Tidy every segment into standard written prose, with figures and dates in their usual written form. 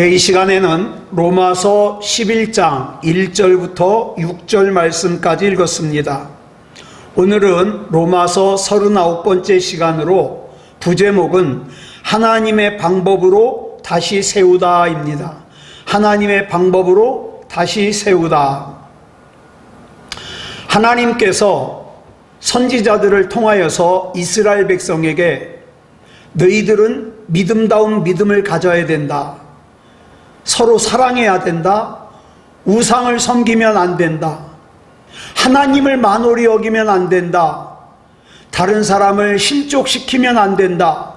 이 시간에는 로마서 11장 1절부터 6절 말씀까지 읽었습니다. 오늘은 로마서 39번째 시간으로 부제목은 하나님의 방법으로 다시 세우다입니다. 하나님의 방법으로 다시 세우다. 하나님께서 선지자들을 통하여서 이스라엘 백성에게 너희들은 믿음다운 믿음을 가져야 된다. 서로 사랑해야 된다. 우상을 섬기면 안 된다. 하나님을 만홀히 여기면 안 된다. 다른 사람을 실족시키면 안 된다.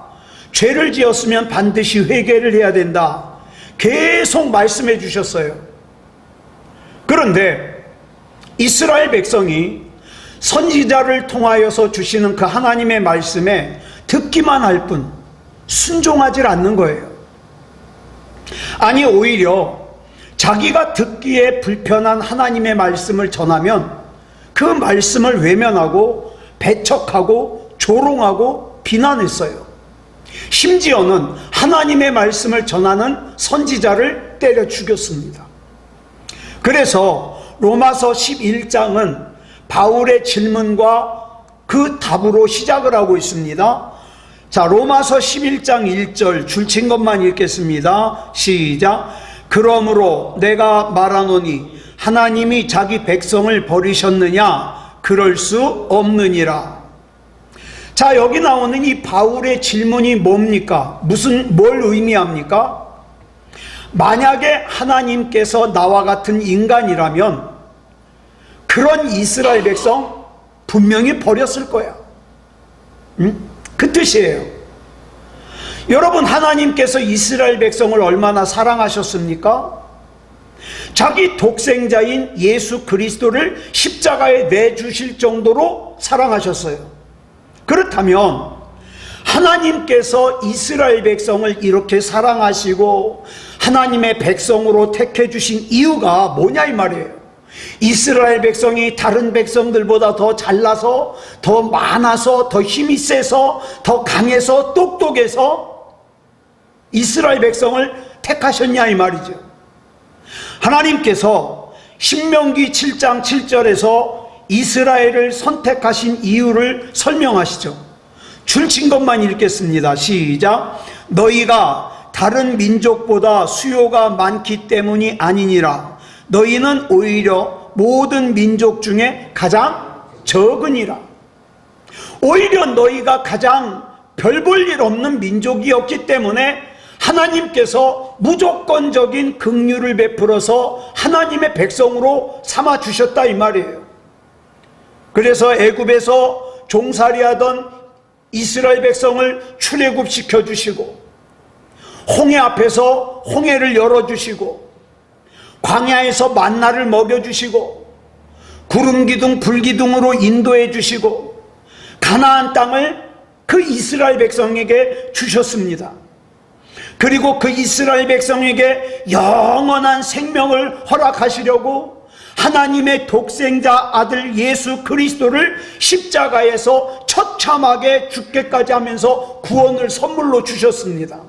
죄를 지었으면 반드시 회개를 해야 된다. 계속 말씀해 주셨어요. 그런데 이스라엘 백성이 선지자를 통하여서 주시는 그 하나님의 말씀에 듣기만 할 뿐 순종하지 않는 거예요. 아니, 오히려 자기가 듣기에 불편한 하나님의 말씀을 전하면 그 말씀을 외면하고 배척하고 조롱하고 비난했어요. 심지어는 하나님의 말씀을 전하는 선지자를 때려 죽였습니다. 그래서 로마서 11장은 바울의 질문과 그 답으로 시작을 하고 있습니다. 자, 로마서 11장 1절 줄친 것만 읽겠습니다. 시작. 그러므로 내가 말하노니 하나님이 자기 백성을 버리셨느냐? 그럴 수 없느니라. 자, 여기 나오는 이 바울의 질문이 뭡니까? 뭘 의미합니까? 만약에 하나님께서 나와 같은 인간이라면 그런 이스라엘 백성 분명히 버렸을 거야. 그 뜻이에요. 여러분, 하나님께서 이스라엘 백성을 얼마나 사랑하셨습니까? 자기 독생자인 예수 그리스도를 십자가에 내주실 정도로 사랑하셨어요. 그렇다면 하나님께서 이스라엘 백성을 이렇게 사랑하시고 하나님의 백성으로 택해 주신 이유가 뭐냐 이 말이에요. 이스라엘 백성이 다른 백성들보다 더 잘나서, 더 많아서, 더 힘이 세서, 더 강해서, 똑똑해서 이스라엘 백성을 택하셨냐 이 말이죠. 하나님께서 신명기 7장 7절에서 이스라엘을 선택하신 이유를 설명하시죠. 줄친 것만 읽겠습니다. 시작. 너희가 다른 민족보다 수요가 많기 때문이 아니니라. 너희는 오히려 모든 민족 중에 가장 적으니라. 오히려 너희가 가장 별 볼 일 없는 민족이었기 때문에 하나님께서 무조건적인 긍휼을 베풀어서 하나님의 백성으로 삼아 주셨다 이 말이에요. 그래서 애굽에서 종살이하던 이스라엘 백성을 출애굽시켜 주시고, 홍해 앞에서 홍해를 열어주시고, 광야에서 만나를 먹여주시고, 구름기둥 불기둥으로 인도해 주시고, 가나안 땅을 그 이스라엘 백성에게 주셨습니다. 그리고 그 이스라엘 백성에게 영원한 생명을 허락하시려고 하나님의 독생자 아들 예수 그리스도를 십자가에서 처참하게 죽게까지 하면서 구원을 선물로 주셨습니다.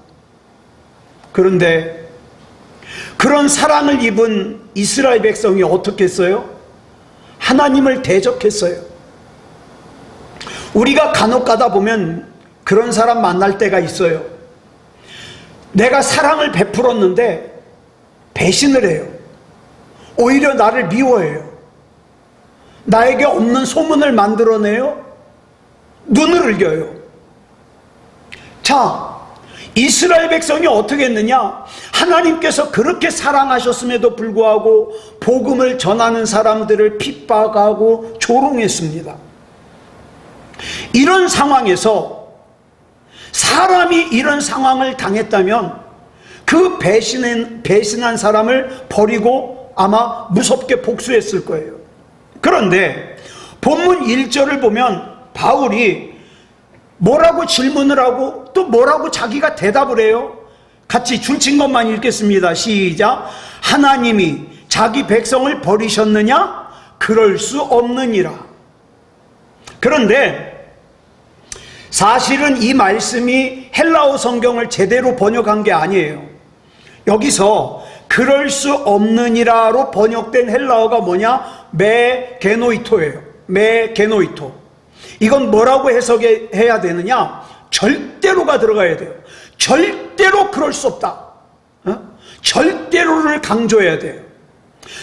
그런데 그런 사랑을 입은 이스라엘 백성이 어떻게 했어요? 하나님을 대적했어요. 우리가 간혹 가다 보면 그런 사람 만날 때가 있어요. 내가 사랑을 베풀었는데 배신을 해요. 오히려 나를 미워해요. 나에게 없는 소문을 만들어내요. 눈을 흘겨요. 자, 이스라엘 백성이 어떻게 했느냐? 하나님께서 그렇게 사랑하셨음에도 불구하고 복음을 전하는 사람들을 핍박하고 조롱했습니다. 이런 상황에서 사람이 이런 상황을 당했다면 그 배신한 사람을 버리고 아마 무섭게 복수했을 거예요. 그런데 본문 1절을 보면 바울이 뭐라고 질문을 하고 또 뭐라고 자기가 대답을 해요? 같이 줄친 것만 읽겠습니다. 시작. 하나님이 자기 백성을 버리셨느냐? 그럴 수 없느니라. 그런데 사실은 이 말씀이 헬라어 성경을 제대로 번역한 게 아니에요. 여기서 그럴 수 없느니라로 번역된 헬라어가 뭐냐? 메게노이토예요. 메게노이토. 이건 뭐라고 해석해야 되느냐? 절대로가 들어가야 돼요. 절대로 그럴 수 없다. 절대로를 강조해야 돼요.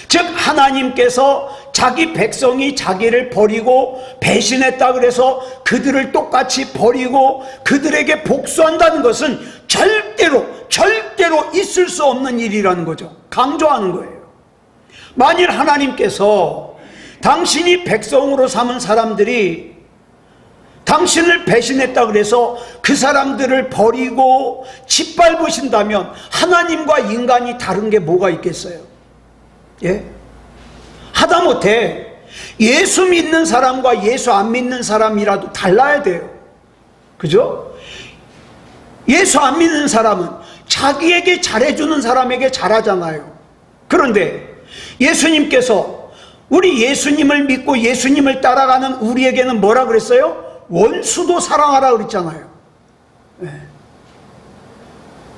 즉 하나님께서 자기 백성이 자기를 버리고 배신했다 그래서 그들을 똑같이 버리고 그들에게 복수한다는 것은 절대로 있을 수 없는 일이라는 거죠. 강조하는 거예요. 만일 하나님께서 당신이 백성으로 삼은 사람들이 당신을 배신했다 그래서 그 사람들을 버리고 짓밟으신다면 하나님과 인간이 다른 게 뭐가 있겠어요? 예? 하다못해 예수 믿는 사람과 예수 안 믿는 사람이라도 달라야 돼요. 그죠? 예수 안 믿는 사람은 자기에게 잘해주는 사람에게 잘하잖아요. 그런데 예수님께서 우리 예수님을 믿고 예수님을 따라가는 우리에게는 뭐라 그랬어요? 원수도 사랑하라 그랬잖아요. 네.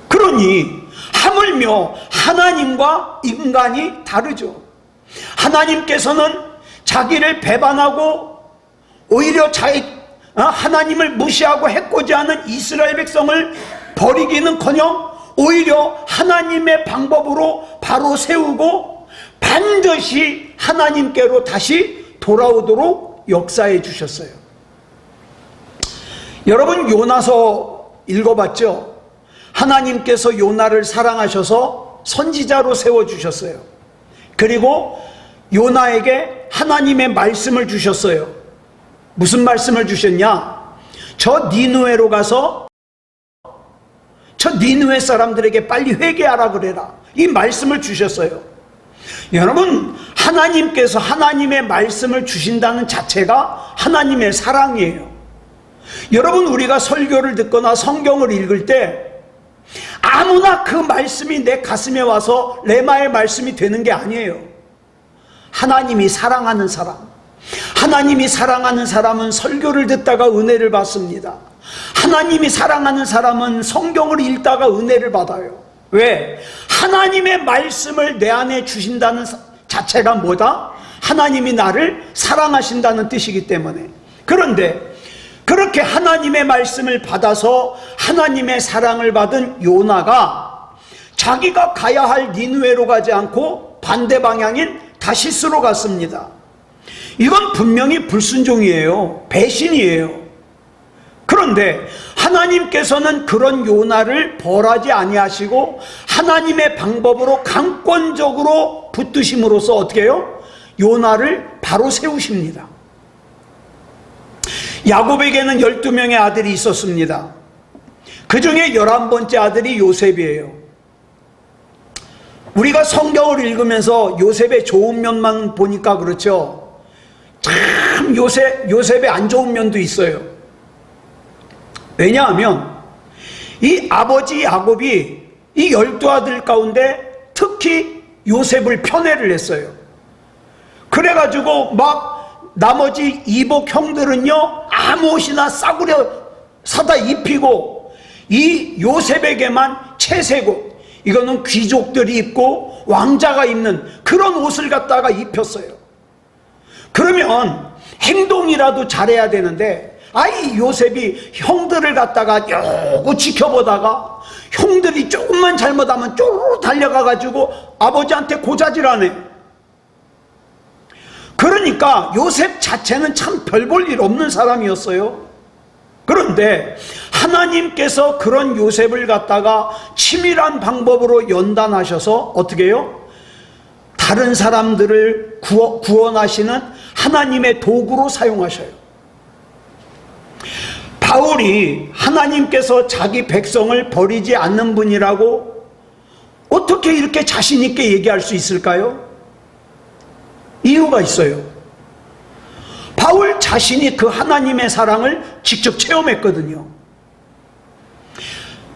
그러니 하물며 하나님과 인간이 다르죠. 하나님께서는 자기를 배반하고 오히려 하나님을 무시하고 해코지하는 이스라엘 백성을 버리기는커녕 오히려 하나님의 방법으로 바로 세우고 반드시 하나님께로 다시 돌아오도록 역사해 주셨어요. 여러분 요나서 읽어봤죠? 하나님께서 요나를 사랑하셔서 선지자로 세워주셨어요. 그리고 요나에게 하나님의 말씀을 주셨어요. 무슨 말씀을 주셨냐? 저 니느웨로 가서 저 니느웨 사람들에게 빨리 회개하라 그래라. 이 말씀을 주셨어요. 여러분 하나님께서 하나님의 말씀을 주신다는 자체가 하나님의 사랑이에요. 여러분 우리가 설교를 듣거나 성경을 읽을 때 아무나 그 말씀이 내 가슴에 와서 레마의 말씀이 되는 게 아니에요. 하나님이 사랑하는 사람, 하나님이 사랑하는 사람은 설교를 듣다가 은혜를 받습니다. 하나님이 사랑하는 사람은 성경을 읽다가 은혜를 받아요. 왜? 하나님의 말씀을 내 안에 주신다는 자체가 뭐다? 하나님이 나를 사랑하신다는 뜻이기 때문에. 그런데 그렇게 하나님의 말씀을 받아서 하나님의 사랑을 받은 요나가 자기가 가야 할 니느웨로 가지 않고 반대 방향인 다시스로 갔습니다. 이건 분명히 불순종이에요. 배신이에요. 그런데 하나님께서는 그런 요나를 벌하지 아니하시고 하나님의 방법으로 강권적으로 붙드심으로써 어떻게 해요? 요나를 바로 세우십니다. 야곱에게는 12명의 아들이 있었습니다. 그 중에 11번째 아들이 요셉이에요. 우리가 성경을 읽으면서 요셉의 좋은 면만 보니까 그렇죠. 참 요셉의 안 좋은 면도 있어요. 왜냐하면 이 아버지 야곱이 이 12아들 가운데 특히 요셉을 편애를 했어요. 그래가지고 막 나머지 이복 형들은요 아무 옷이나 싸구려 사다 입히고 이 요셉에게만 채색옷, 이거는 귀족들이 입고 왕자가 입는 그런 옷을 갖다가 입혔어요. 그러면 행동이라도 잘해야 되는데 아이 요셉이 형들을 갖다가 요거 지켜보다가 형들이 조금만 잘못하면 쪼르르 달려가가지고 아버지한테 고자질하네. 그러니까 요셉 자체는 참 별 볼 일 없는 사람이었어요. 그런데 하나님께서 그런 요셉을 갖다가 치밀한 방법으로 연단하셔서 어떻게 해요? 다른 사람들을 구원하시는 하나님의 도구로 사용하셔요. 바울이 하나님께서 자기 백성을 버리지 않는 분이라고 어떻게 이렇게 자신 있게 얘기할 수 있을까요? 이유가 있어요. 바울 자신이 그 하나님의 사랑을 직접 체험했거든요.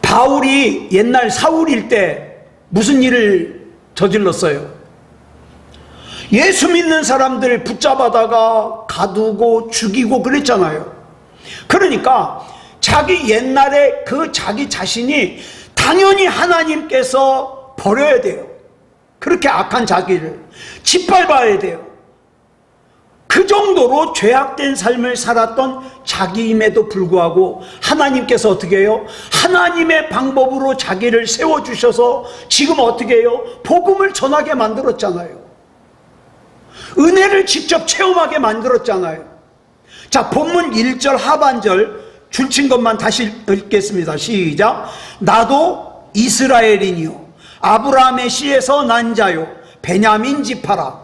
바울이 옛날 사울일 때 무슨 일을 저질렀어요? 예수 믿는 사람들 붙잡아다가 가두고 죽이고 그랬잖아요. 그러니까 자기 옛날에 그 자기 자신이 당연히 하나님께서 버려야 돼요. 그렇게 악한 자기를 짓밟아야 돼요. 그 정도로 죄악된 삶을 살았던 자기임에도 불구하고 하나님께서 어떻게 해요? 하나님의 방법으로 자기를 세워주셔서 지금 어떻게 해요? 복음을 전하게 만들었잖아요. 은혜를 직접 체험하게 만들었잖아요. 자, 본문 1절 하반절 줄친 것만 다시 읽겠습니다. 시작. 나도 이스라엘이니요 아브라함의 씨에서 난 자요 베냐민 지파라.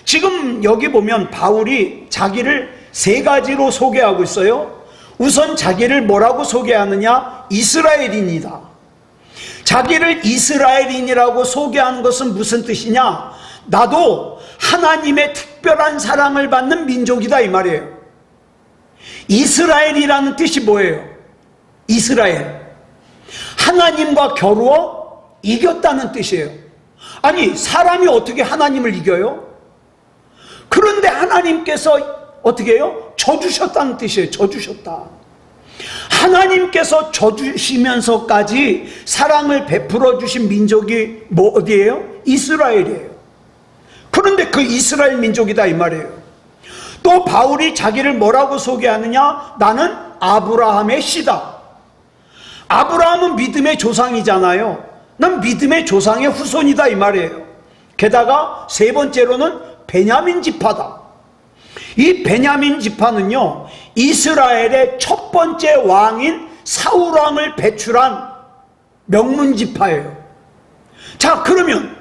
지금 여기 보면 바울이 자기를 세 가지로 소개하고 있어요. 우선 자기를 뭐라고 소개하느냐? 이스라엘인이다. 자기를 이스라엘인이라고 소개하는 것은 무슨 뜻이냐? 나도 하나님의 특별한 사랑을 받는 민족이다 이 말이에요. 이스라엘이라는 뜻이 뭐예요? 이스라엘, 하나님과 겨루어 이겼다는 뜻이에요. 아니, 사람이 어떻게 하나님을 이겨요? 그런데 하나님께서 어떻게 해요? 져주셨다는 뜻이에요. 져주셨다. 하나님께서 져주시면서까지 사랑을 베풀어 주신 민족이 뭐 어디예요? 이스라엘이에요. 그런데 그 이스라엘 민족이다 이 말이에요. 또 바울이 자기를 뭐라고 소개하느냐? 나는 아브라함의 씨다. 아브라함은 믿음의 조상이잖아요. 난 믿음의 조상의 후손이다 이 말이에요. 게다가 세 번째로는 베냐민 지파다. 이 베냐민 지파는요, 이스라엘의 첫 번째 왕인 사울 왕을 배출한 명문 지파예요. 자, 그러면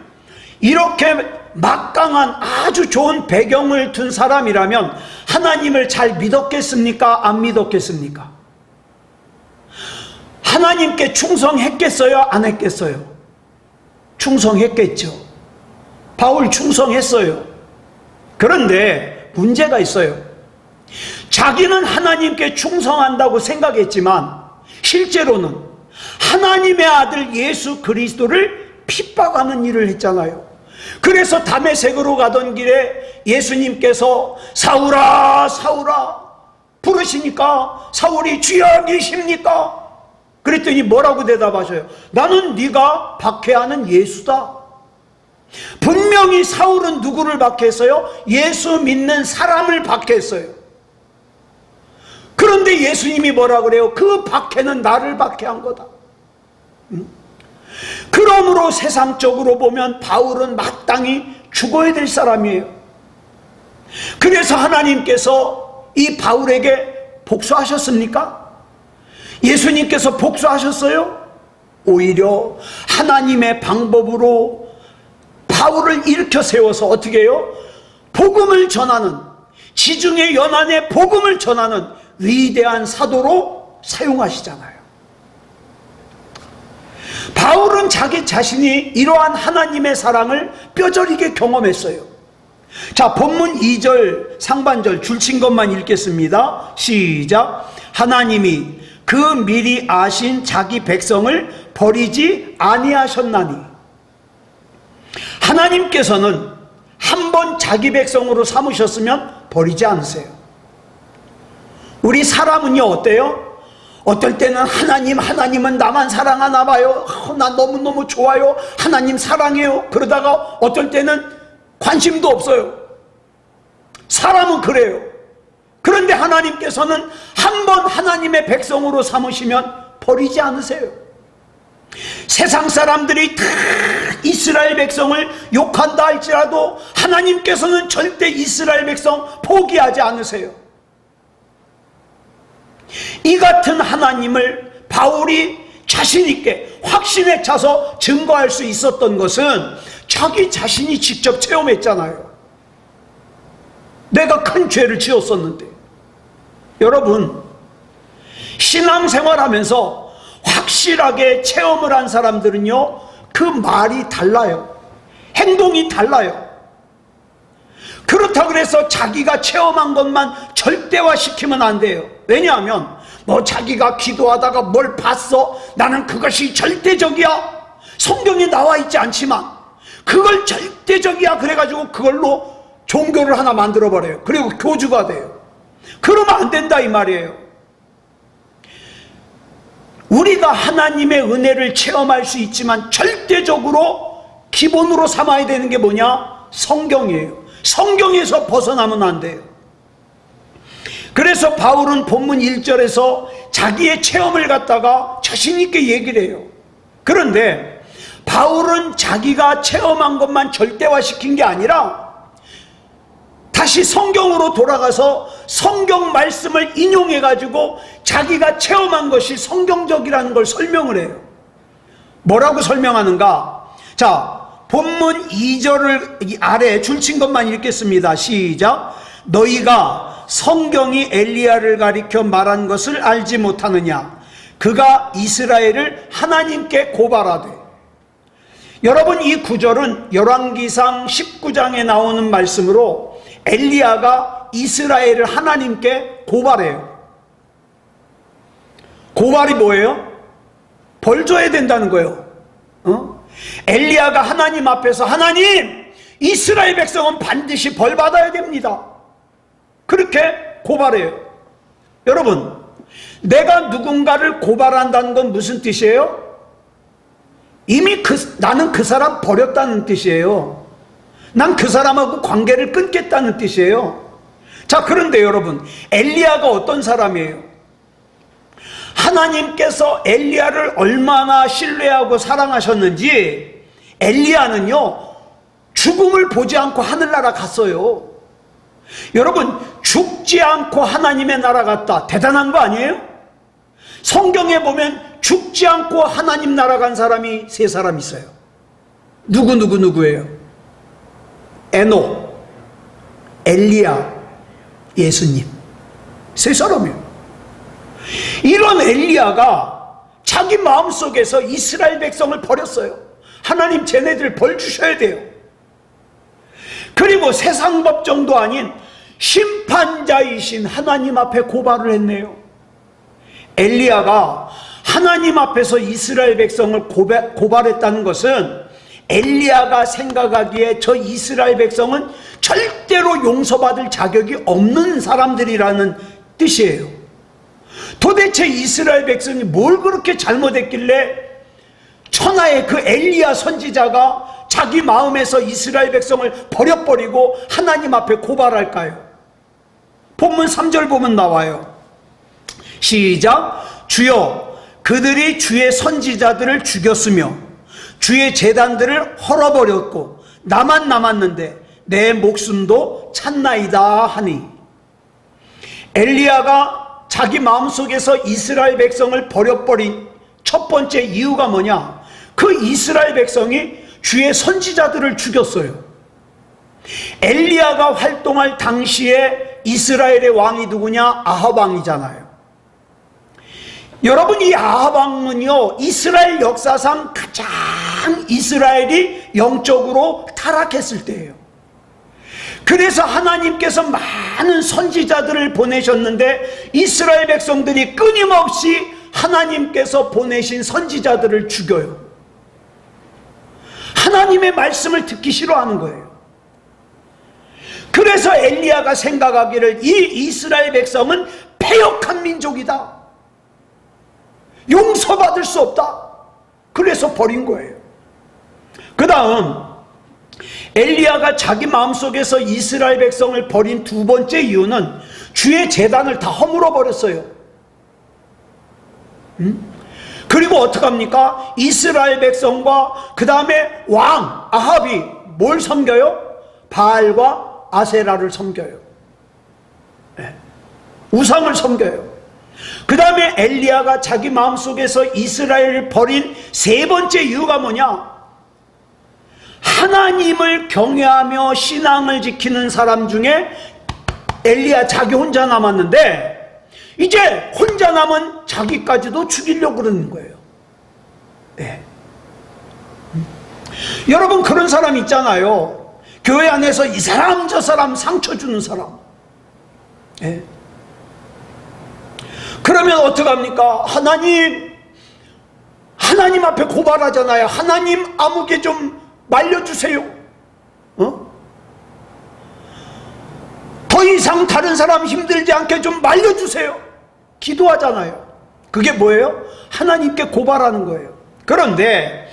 이렇게 막강한 아주 좋은 배경을 둔 사람이라면 하나님을 잘 믿었겠습니까? 안 믿었겠습니까? 하나님께 충성했겠어요? 안 했겠어요? 충성했겠죠. 바울 충성했어요. 그런데 문제가 있어요. 자기는 하나님께 충성한다고 생각했지만 실제로는 하나님의 아들 예수 그리스도를 핍박하는 일을 했잖아요. 그래서 다메섹으로 가던 길에 예수님께서 사울아 사울아 부르시니까 사울이 주여 계십니까? 그랬더니 뭐라고 대답하셔요? 나는 네가 박해하는 예수다. 분명히 사울은 누구를 박해했어요? 예수 믿는 사람을 박해했어요. 그런데 예수님이 뭐라 그래요? 그 박해는 나를 박해한 거다. 그러므로 세상적으로 보면 바울은 마땅히 죽어야 될 사람이에요. 그래서 하나님께서 이 바울에게 복수하셨습니까? 예수님께서 복수하셨어요? 오히려 하나님의 방법으로 바울을 일으켜 세워서 어떻게 해요? 복음을 전하는, 지중해 연안의 복음을 전하는 위대한 사도로 사용하시잖아요. 바울은 자기 자신이 이러한 하나님의 사랑을 뼈저리게 경험했어요. 자, 본문 2절 상반절 줄친 것만 읽겠습니다. 시작. 하나님이 그 미리 아신 자기 백성을 버리지 아니하셨나니. 하나님께서는 한번 자기 백성으로 삼으셨으면 버리지 않으세요. 우리 사람은요 어때요? 어떨 때는 하나님은 나만 사랑하나 봐요. 나 너무너무 좋아요. 하나님 사랑해요. 그러다가 어떨 때는 관심도 없어요. 사람은 그래요. 그런데 하나님께서는 한번 하나님의 백성으로 삼으시면 버리지 않으세요. 세상 사람들이 다 이스라엘 백성을 욕한다 할지라도 하나님께서는 절대 이스라엘 백성 포기하지 않으세요. 이 같은 하나님을 바울이 자신있게 확신에 차서 증거할 수 있었던 것은 자기 자신이 직접 체험했잖아요. 내가 큰 죄를 지었었는데. 여러분, 신앙생활하면서 확실하게 체험을 한 사람들은요 그 말이 달라요. 행동이 달라요. 그렇다고 해서 자기가 체험한 것만 절대화시키면 안 돼요. 왜냐하면 뭐 자기가 기도하다가 뭘 봤어? 나는 그것이 절대적이야. 성경에 나와 있지 않지만 그걸 절대적이야 그래가지고 그걸로 종교를 하나 만들어버려요. 그리고 교주가 돼요. 그러면 안 된다 이 말이에요. 우리가 하나님의 은혜를 체험할 수 있지만 절대적으로 기본으로 삼아야 되는 게 뭐냐? 성경이에요. 성경에서 벗어나면 안 돼요. 그래서 바울은 본문 1절에서 자기의 체험을 갖다가 자신 있게 얘기를 해요. 그런데 바울은 자기가 체험한 것만 절대화시킨 게 아니라 다시 성경으로 돌아가서 성경 말씀을 인용해 가지고 자기가 체험한 것이 성경적이라는 걸 설명을 해요. 뭐라고 설명하는가? 자, 본문 2절을 아래 줄친 것만 읽겠습니다. 시작. 너희가 성경이 엘리야를 가리켜 말한 것을 알지 못하느냐? 그가 이스라엘을 하나님께 고발하되. 여러분, 이 구절은 열왕기상 19장에 나오는 말씀으로 엘리야가 이스라엘을 하나님께 고발해요. 고발이 뭐예요? 벌 줘야 된다는 거예요. 엘리야가 하나님 앞에서 하나님, 이스라엘 백성은 반드시 벌 받아야 됩니다. 그렇게 고발해요. 여러분, 내가 누군가를 고발한다는 건 무슨 뜻이에요? 이미 나는 그 사람 버렸다는 뜻이에요. 난 그 사람하고 관계를 끊겠다는 뜻이에요. 자, 그런데 여러분, 엘리야가 어떤 사람이에요? 하나님께서 엘리야를 얼마나 신뢰하고 사랑하셨는지 엘리야는요, 죽음을 보지 않고 하늘나라 갔어요. 여러분, 죽지 않고 하나님의 나라 갔다. 대단한 거 아니에요? 성경에 보면 죽지 않고 하나님 나라 간 사람이 세 사람 있어요. 누구예요? 에녹, 엘리야, 예수님. 세 사람이에요. 이런 엘리야가 자기 마음속에서 이스라엘 백성을 버렸어요. 하나님, 쟤네들 벌 주셔야 돼요. 그리고 세상 법정도 아닌 심판자이신 하나님 앞에 고발을 했네요. 엘리야가 하나님 앞에서 이스라엘 백성을 고발했다는 것은 엘리야가 생각하기에 저 이스라엘 백성은 절대로 용서받을 자격이 없는 사람들이라는 뜻이에요. 도대체 이스라엘 백성이 뭘 그렇게 잘못했길래 천하의 그 엘리야 선지자가 자기 마음에서 이스라엘 백성을 버려버리고 하나님 앞에 고발할까요? 본문 3절 보면 나와요. 시작. 주여, 그들이 주의 선지자들을 죽였으며 주의 제단들을 헐어버렸고 나만 남았는데 내 목숨도 찼나이다 하니. 엘리야가 자기 마음속에서 이스라엘 백성을 버려버린 첫 번째 이유가 뭐냐? 그 이스라엘 백성이 주의 선지자들을 죽였어요. 엘리야가 활동할 당시에 이스라엘의 왕이 누구냐? 아합 왕이잖아요. 여러분, 이 아합 왕은요, 이스라엘 역사상 가장 이스라엘이 영적으로 타락했을 때예요. 그래서 하나님께서 많은 선지자들을 보내셨는데 이스라엘 백성들이 끊임없이 하나님께서 보내신 선지자들을 죽여요. 하나님의 말씀을 듣기 싫어하는 거예요. 그래서 엘리야가 생각하기를 이 이스라엘 백성은 패역한 민족이다. 용서받을 수 없다. 그래서 버린 거예요. 그 다음 엘리야가 자기 마음속에서 이스라엘 백성을 버린 두 번째 이유는 주의 제단을 다 허물어 버렸어요. 그리고 어떡합니까? 이스라엘 백성과 그 다음에 왕 아합이 뭘 섬겨요? 바알과 아세라를 섬겨요. 우상을 섬겨요. 그 다음에 엘리야가 자기 마음속에서 이스라엘을 버린 세 번째 이유가 뭐냐? 하나님을 경외하며 신앙을 지키는 사람 중에 엘리야 자기 혼자 남았는데 이제 혼자 남은 자기까지도 죽이려고 그러는 거예요. 네. 여러분, 그런 사람 있잖아요. 교회 안에서 이 사람 저 사람 상처 주는 사람. 네. 그러면 어떡합니까? 하나님 앞에 고발하잖아요. 하나님, 아무개 좀 말려주세요. 더 이상 다른 사람 힘들지 않게 좀 말려주세요. 기도하잖아요. 그게 뭐예요? 하나님께 고발하는 거예요. 그런데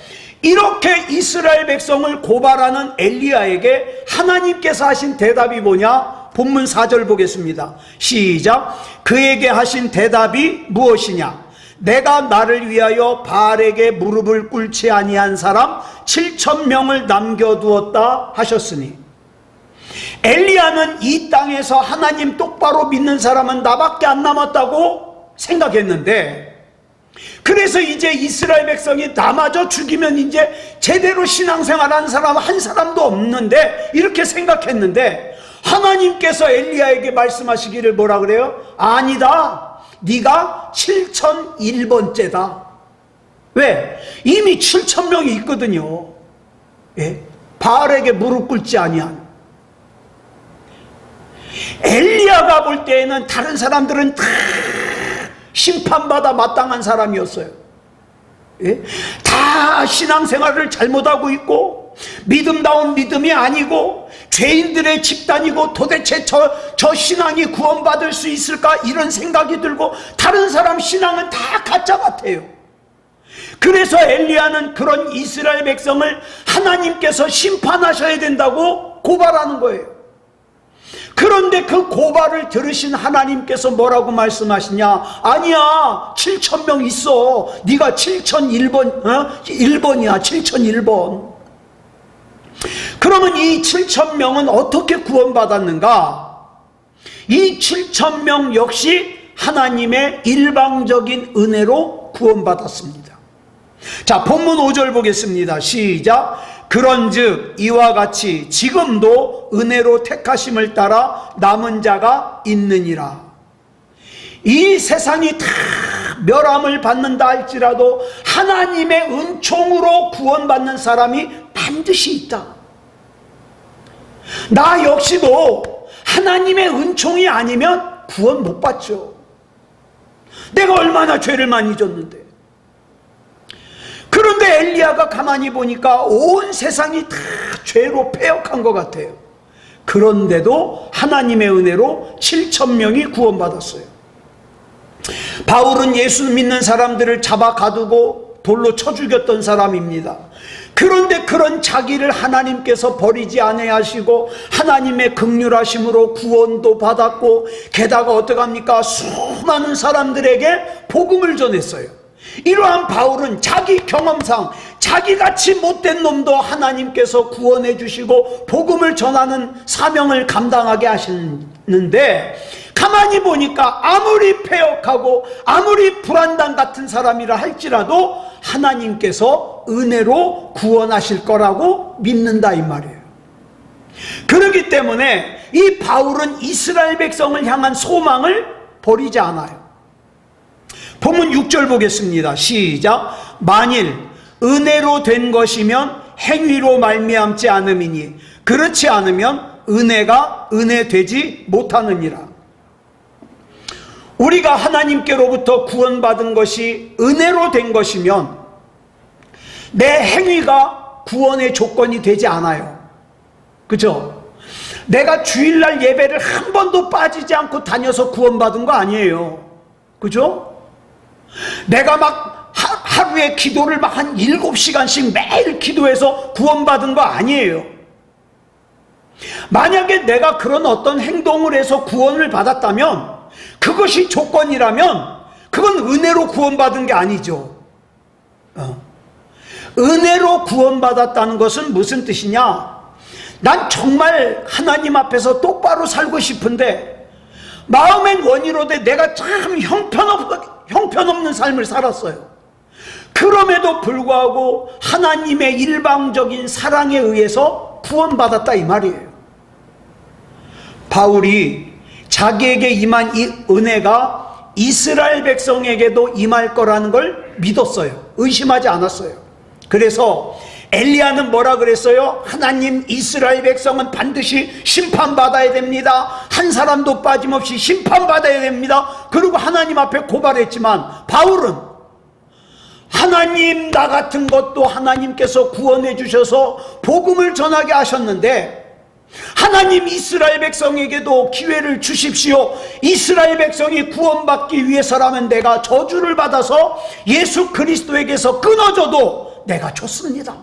이렇게 이스라엘 백성을 고발하는 엘리야에게 하나님께서 하신 대답이 뭐냐? 본문 4절 보겠습니다. 시작. 그에게 하신 대답이 무엇이냐? 내가 나를 위하여 바알에게 무릎을 꿇지 아니한 사람 7,000명을 남겨두었다 하셨으니, 엘리야는 이 땅에서 하나님 똑바로 믿는 사람은 나밖에 안 남았다고 생각했는데, 그래서 이제 이스라엘 백성이 나마저 죽이면 이제 제대로 신앙생활하는 사람 한 사람도 없는데 이렇게 생각했는데, 하나님께서 엘리야에게 말씀하시기를 뭐라 그래요? 아니다, 네가 7,001번째다. 왜? 이미 7,000명이 있거든요. 예? 바알에게 무릎 꿇지 아니한. 엘리야가 볼 때에는 다른 사람들은 다 심판받아 마땅한 사람이었어요. 예? 다 신앙생활을 잘못하고 있고 믿음다운 믿음이 아니고 죄인들의 집단이고, 도대체 저 신앙이 구원받을 수 있을까? 이런 생각이 들고, 다른 사람 신앙은 다 가짜 같아요. 그래서 엘리야는 그런 이스라엘 백성을 하나님께서 심판하셔야 된다고 고발하는 거예요. 그런데 그 고발을 들으신 하나님께서 뭐라고 말씀하시냐? 아니야, 7,000명 있어. 네가 7,001번, 1번이야, 7,001번. 그러면 이 7,000명은 어떻게 구원받았는가? 이 7,000명 역시 하나님의 일방적인 은혜로 구원받았습니다. 자, 본문 5절 보겠습니다. 시작. 그런즉 이와 같이 지금도 은혜로 택하심을 따라 남은 자가 있느니라. 이 세상이 다 멸함을 받는다 할지라도 하나님의 은총으로 구원받는 사람이 반드시 있다. 나 역시도 하나님의 은총이 아니면 구원 못 받죠. 내가 얼마나 죄를 많이 졌는데. 그런데 엘리야가 가만히 보니까 온 세상이 다 죄로 패역한 것 같아요. 그런데도 하나님의 은혜로 7,000명이 구원받았어요. 바울은 예수 믿는 사람들을 잡아 가두고 돌로 쳐 죽였던 사람입니다. 그런데 그런 자기를 하나님께서 버리지 아니하시고 하나님의 긍휼하심으로 구원도 받았고, 게다가 어떡합니까? 수많은 사람들에게 복음을 전했어요. 이러한 바울은 자기 경험상 자기같이 못된 놈도 하나님께서 구원해 주시고 복음을 전하는 사명을 감당하게 하시는데, 가만히 보니까 아무리 패역하고 아무리 불안당 같은 사람이라 할지라도 하나님께서 은혜로 구원하실 거라고 믿는다 이 말이에요. 그렇기 때문에 이 바울은 이스라엘 백성을 향한 소망을 버리지 않아요. 본문 6절 보겠습니다. 시작. 만일 은혜로 된 것이면 행위로 말미암지 않음이니 그렇지 않으면 은혜가 은혜 되지 못하느니라. 우리가 하나님께로부터 구원받은 것이 은혜로 된 것이면 내 행위가 구원의 조건이 되지 않아요. 그죠? 내가 주일날 예배를 한 번도 빠지지 않고 다녀서 구원받은 거 아니에요. 그죠? 내가 막 하루에 기도를 막 한 7시간씩 매일 기도해서 구원받은 거 아니에요. 만약에 내가 그런 어떤 행동을 해서 구원을 받았다면, 그것이 조건이라면 그건 은혜로 구원받은 게 아니죠. 은혜로 구원받았다는 것은 무슨 뜻이냐? 난 정말 하나님 앞에서 똑바로 살고 싶은데 마음엔 원이로되 내가 참 형편없는 삶을 살았어요. 그럼에도 불구하고 하나님의 일방적인 사랑에 의해서 구원받았다 이 말이에요. 바울이 자기에게 임한 이 은혜가 이스라엘 백성에게도 임할 거라는 걸 믿었어요. 의심하지 않았어요. 그래서 엘리야는 뭐라 그랬어요? 하나님, 이스라엘 백성은 반드시 심판받아야 됩니다. 한 사람도 빠짐없이 심판받아야 됩니다. 그리고 하나님 앞에 고발했지만, 바울은 하나님, 나 같은 것도 하나님께서 구원해 주셔서 복음을 전하게 하셨는데 하나님, 이스라엘 백성에게도 기회를 주십시오. 이스라엘 백성이 구원받기 위해서라면 내가 저주를 받아서 예수 그리스도에게서 끊어져도 내가 줬습니다.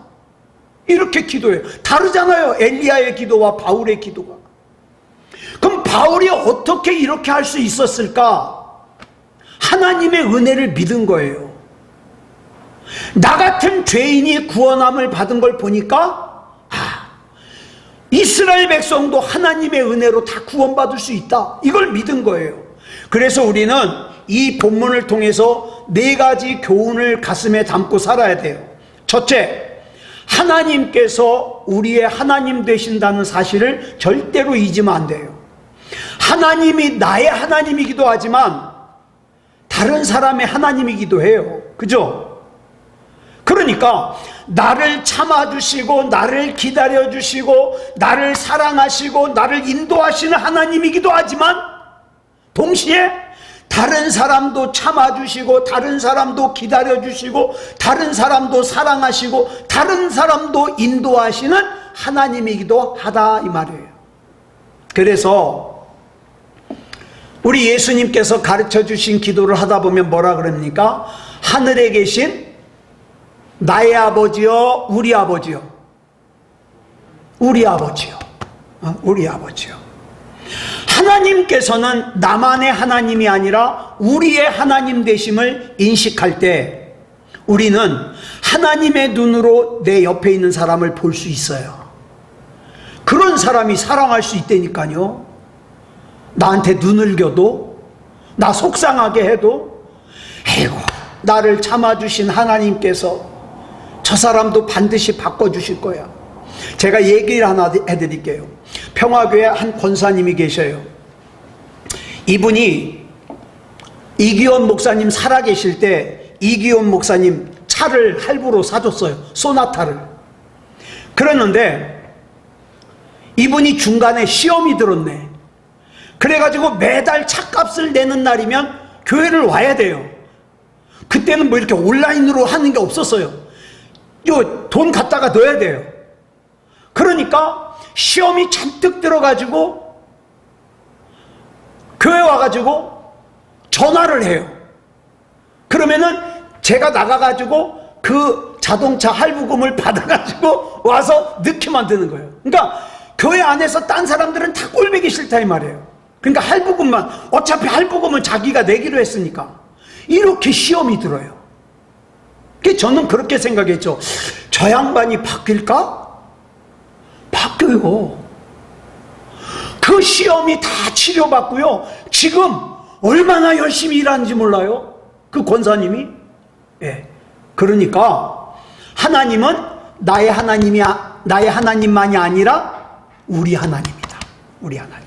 이렇게 기도해요. 다르잖아요. 엘리야의 기도와 바울의 기도가. 그럼 바울이 어떻게 이렇게 할 수 있었을까? 하나님의 은혜를 믿은 거예요. 나 같은 죄인이 구원함을 받은 걸 보니까 이스라엘 백성도 하나님의 은혜로 다 구원받을 수 있다. 이걸 믿은 거예요. 그래서 우리는 이 본문을 통해서 4가지 교훈을 가슴에 담고 살아야 돼요. 첫째, 하나님께서 우리의 하나님 되신다는 사실을 절대로 잊으면 안 돼요. 하나님이 나의 하나님이기도 하지만 다른 사람의 하나님이기도 해요. 그죠? 그러니까 나를 참아주시고 나를 기다려주시고 나를 사랑하시고 나를 인도하시는 하나님이기도 하지만 동시에 다른 사람도 참아주시고 다른 사람도 기다려주시고 다른 사람도 사랑하시고 다른 사람도 인도하시는 하나님이기도 하다 이 말이에요. 그래서 우리 예수님께서 가르쳐 주신 기도를 하다 보면 뭐라 그럽니까? 하늘에 계신 나의 아버지요, 우리 아버지요. 우리 아버지요. 우리 아버지요. 하나님께서는 나만의 하나님이 아니라 우리의 하나님 되심을 인식할 때 우리는 하나님의 눈으로 내 옆에 있는 사람을 볼 수 있어요. 그런 사람이 사랑할 수 있다니까요. 나한테 눈을 겨도, 나 속상하게 해도, 에이고, 나를 참아주신 하나님께서 저 사람도 반드시 바꿔주실 거야. 제가 얘기를 하나 해드릴게요. 평화교회 한 권사님이 계셔요. 이분이 이기원 목사님 살아계실 때 이기원 목사님 차를 할부로 사줬어요. 소나타를. 그랬는데 이분이 중간에 시험이 들었네. 그래가지고 매달 차값을 내는 날이면 교회를 와야 돼요. 그때는 뭐 이렇게 온라인으로 하는 게 없었어요. 돈 갖다가 넣어야 돼요. 그러니까 시험이 잔뜩 들어가지고 교회 와가지고 전화를 해요. 그러면은 제가 나가가지고 그 자동차 할부금을 받아가지고 와서 넣기만 되는 거예요. 그러니까 교회 안에서 딴 사람들은 다 꼴보기 싫다 이 말이에요. 그러니까 할부금만, 어차피 할부금은 자기가 내기로 했으니까 이렇게 시험이 들어요. 저는 그렇게 생각했죠. 저 양반이 바뀔까? 바뀌어요. 그 시험이 다 치료받고요. 지금 얼마나 열심히 일하는지 몰라요. 그 권사님이. 예. 그러니까 하나님은 나의 하나님만이 아니라 우리 하나님이다. 우리 하나님.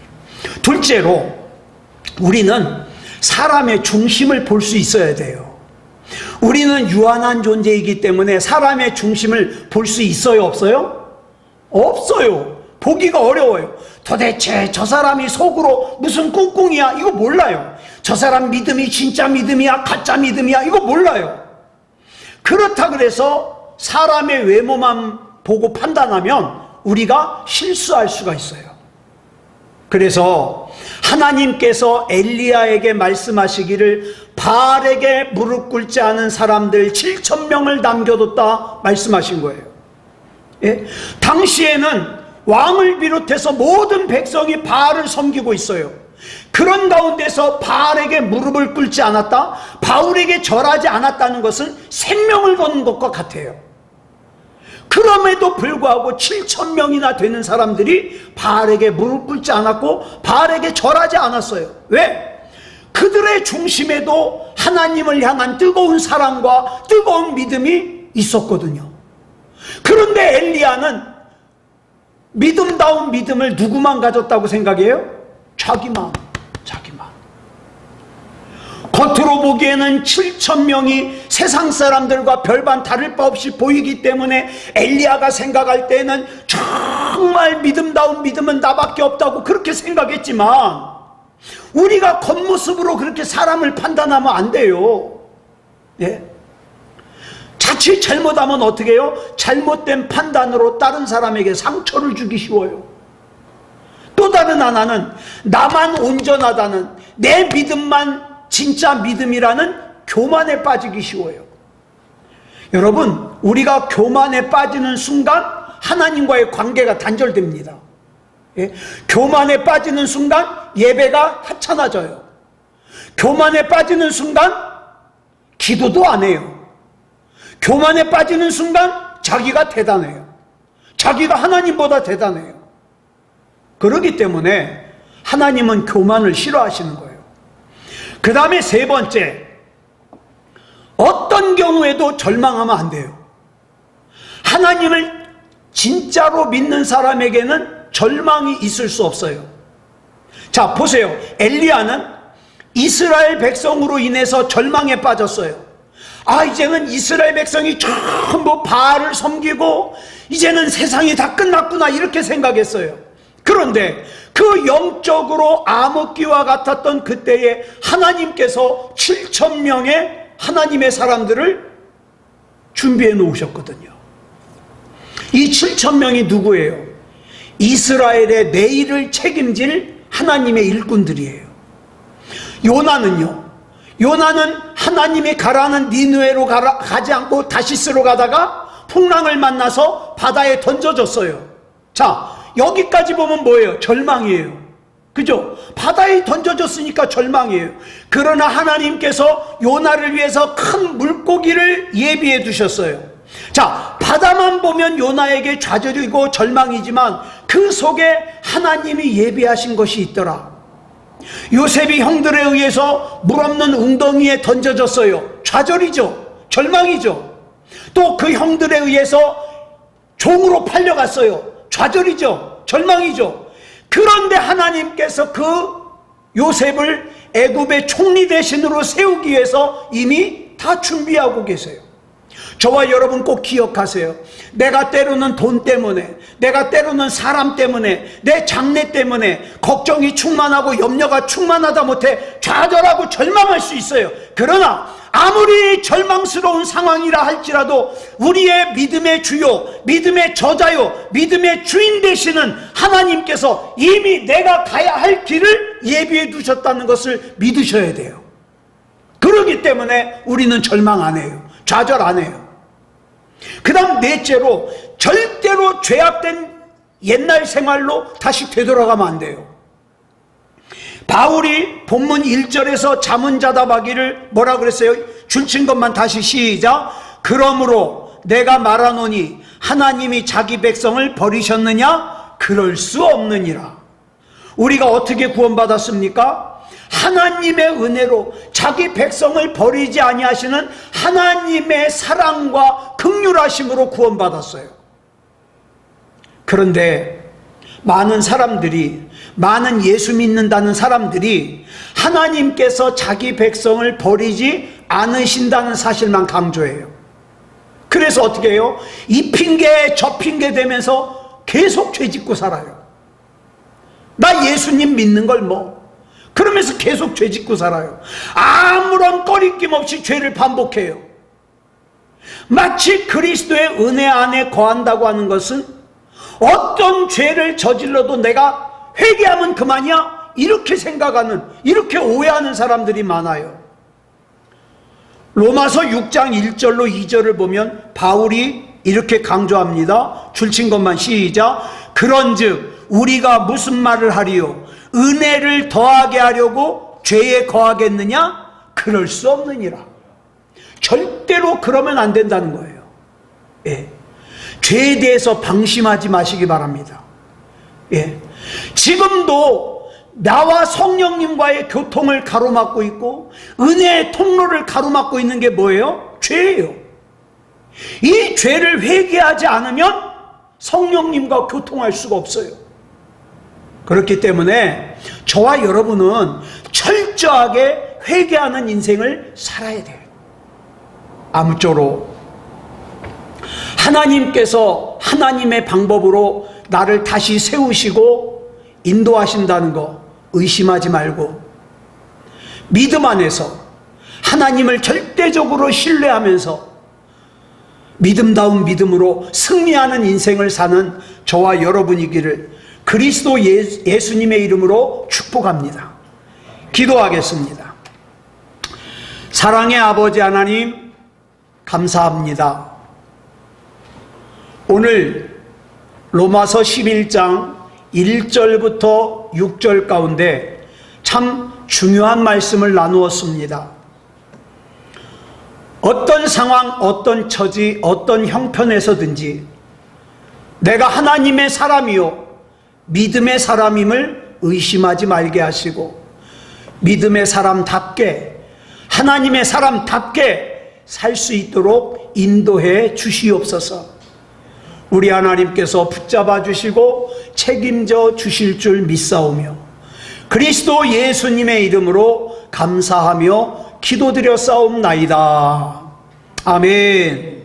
둘째로 우리는 사람의 중심을 볼 수 있어야 돼요. 우리는 유한한 존재이기 때문에 사람의 중심을 볼 수 있어요, 없어요? 없어요. 보기가 어려워요. 도대체 저 사람이 속으로 무슨 꿍꿍이야? 이거 몰라요. 저 사람 믿음이 진짜 믿음이야? 가짜 믿음이야? 이거 몰라요. 그렇다 그래서 사람의 외모만 보고 판단하면 우리가 실수할 수가 있어요. 그래서 하나님께서 엘리야에게 말씀하시기를 바알에게 무릎 꿇지 않은 사람들 7,000명을 남겨뒀다 말씀하신 거예요. 예? 당시에는 왕을 비롯해서 모든 백성이 바알을 섬기고 있어요. 그런 가운데서 바알에게 무릎을 꿇지 않았다, 바울에게 절하지 않았다는 것은 생명을 거는 것과 같아요. 그럼에도 불구하고 7,000명이나 되는 사람들이 바알에게 무릎 꿇지 않았고 바알에게 절하지 않았어요. 왜? 그들의 중심에도 하나님을 향한 뜨거운 사랑과 뜨거운 믿음이 있었거든요. 그런데 엘리야는 믿음다운 믿음을 누구만 가졌다고 생각해요? 자기만. 겉으로 보기에는 7,000명이 세상 사람들과 별반 다를 바 없이 보이기 때문에 엘리야가 생각할 때는 정말 믿음다운 믿음은 나밖에 없다고 그렇게 생각했지만 우리가 겉모습으로 그렇게 사람을 판단하면 안 돼요. 예? 자칫 잘못하면 어떻게 해요? 잘못된 판단으로 다른 사람에게 상처를 주기 쉬워요. 또 다른 하나는 나만 온전하다는, 내 믿음만 진짜 믿음이라는 교만에 빠지기 쉬워요. 여러분, 우리가 교만에 빠지는 순간 하나님과의 관계가 단절됩니다. 예? 교만에 빠지는 순간 예배가 하찮아져요. 교만에 빠지는 순간 기도도 안 해요. 교만에 빠지는 순간 자기가 대단해요. 자기가 하나님보다 대단해요. 그렇기 때문에 하나님은 교만을 싫어하시는 거예요. 그 다음에 세 번째, 어떤 경우에도 절망하면 안 돼요. 하나님을 진짜로 믿는 사람에게는 절망이 있을 수 없어요. 자, 보세요. 엘리야는 이스라엘 백성으로 인해서 절망에 빠졌어요. 이제는 이스라엘 백성이 전부 바알을 섬기고 이제는 세상이 다 끝났구나 이렇게 생각했어요. 그런데 그 영적으로 암흑기와 같았던 그때에 하나님께서 7,000명의 하나님의 사람들을 준비해 놓으셨거든요. 이 7,000명이 누구예요? 이스라엘의 내일을 책임질 하나님의 일꾼들이에요. 요나는 하나님이 가라는 니느웨로 가지 않고 다시스로 가다가 풍랑을 만나서 바다에 던져졌어요. 자, 여기까지 보면 뭐예요? 절망이에요. 그죠? 바다에 던져졌으니까 절망이에요. 그러나 하나님께서 요나를 위해서 큰 물고기를 예비해 두셨어요. 자, 바다만 보면 요나에게 좌절이고 절망이지만 그 속에 하나님이 예비하신 것이 있더라. 요셉이 형들에 의해서 물 없는 웅덩이에 던져졌어요. 좌절이죠. 절망이죠. 또 그 형들에 의해서 종으로 팔려갔어요. 좌절이죠. 절망이죠. 그런데 하나님께서 그 요셉을 애굽의 총리 대신으로 세우기 위해서 이미 다 준비하고 계세요. 저와 여러분 꼭 기억하세요. 내가 때로는 돈 때문에, 내가 때로는 사람 때문에, 내 장래 때문에 걱정이 충만하고 염려가 충만하다 못해 좌절하고 절망할 수 있어요. 그러나 아무리 절망스러운 상황이라 할지라도 우리의 믿음의 주요, 믿음의 저자요, 믿음의 주인 되시는 하나님께서 이미 내가 가야 할 길을 예비해 두셨다는 것을 믿으셔야 돼요. 그렇기 때문에 우리는 절망 안 해요. 좌절 안 해요. 그 다음 넷째로, 절대로 죄악된 옛날 생활로 다시 되돌아가면 안 돼요. 바울이 본문 1절에서 잠은 자다 마기를 뭐라 그랬어요? 줄친 것만 다시 시작. 그러므로 내가 말하노니 하나님이 자기 백성을 버리셨느냐? 그럴 수 없느니라. 우리가 어떻게 구원받았습니까? 하나님의 은혜로 자기 백성을 버리지 아니하시는 하나님의 사랑과 긍휼하심으로 구원받았어요. 그런데 많은 예수 믿는다는 사람들이 하나님께서 자기 백성을 버리지 않으신다는 사실만 강조해요. 그래서 어떻게 해요? 이 핑계 저 핑계 대면서 계속 죄짓고 살아요. 나 예수님 믿는 걸 그러면서 계속 죄짓고 살아요. 아무런 꺼리낌 없이 죄를 반복해요. 마치 그리스도의 은혜 안에 거한다고 하는 것은 어떤 죄를 저질러도 내가 회개하면 그만이야? 이렇게 생각하는, 이렇게 오해하는 사람들이 많아요. 로마서 6장 1절로 2절을 보면 바울이 이렇게 강조합니다. 줄친 것만 시작. 그런즉 우리가 무슨 말을 하리요? 은혜를 더하게 하려고 죄에 거하겠느냐? 그럴 수 없느니라. 절대로 그러면 안 된다는 거예요. 예. 죄에 대해서 방심하지 마시기 바랍니다. 예. 지금도 나와 성령님과의 교통을 가로막고 있고 은혜의 통로를 가로막고 있는 게 뭐예요? 죄예요. 이 죄를 회개하지 않으면 성령님과 교통할 수가 없어요. 그렇기 때문에 저와 여러분은 철저하게 회개하는 인생을 살아야 돼요. 아무쪼록 하나님께서 하나님의 방법으로 나를 다시 세우시고 인도하신다는 거 의심하지 말고 믿음 안에서 하나님을 절대적으로 신뢰하면서 믿음다운 믿음으로 승리하는 인생을 사는 저와 여러분이기를 그리스도 예수님의 이름으로 축복합니다. 기도하겠습니다. 사랑의 아버지 하나님, 감사합니다. 오늘 로마서 11장 1절부터 6절 가운데 참 중요한 말씀을 나누었습니다. 어떤 상황, 어떤 처지, 어떤 형편에서든지 내가 하나님의 사람이요 믿음의 사람임을 의심하지 말게 하시고 믿음의 사람답게 하나님의 사람답게 살 수 있도록 인도해 주시옵소서. 우리 하나님께서 붙잡아 주시고 책임져 주실 줄 믿사오며 그리스도 예수님의 이름으로 감사하며 기도드려 싸움나이다. 아멘.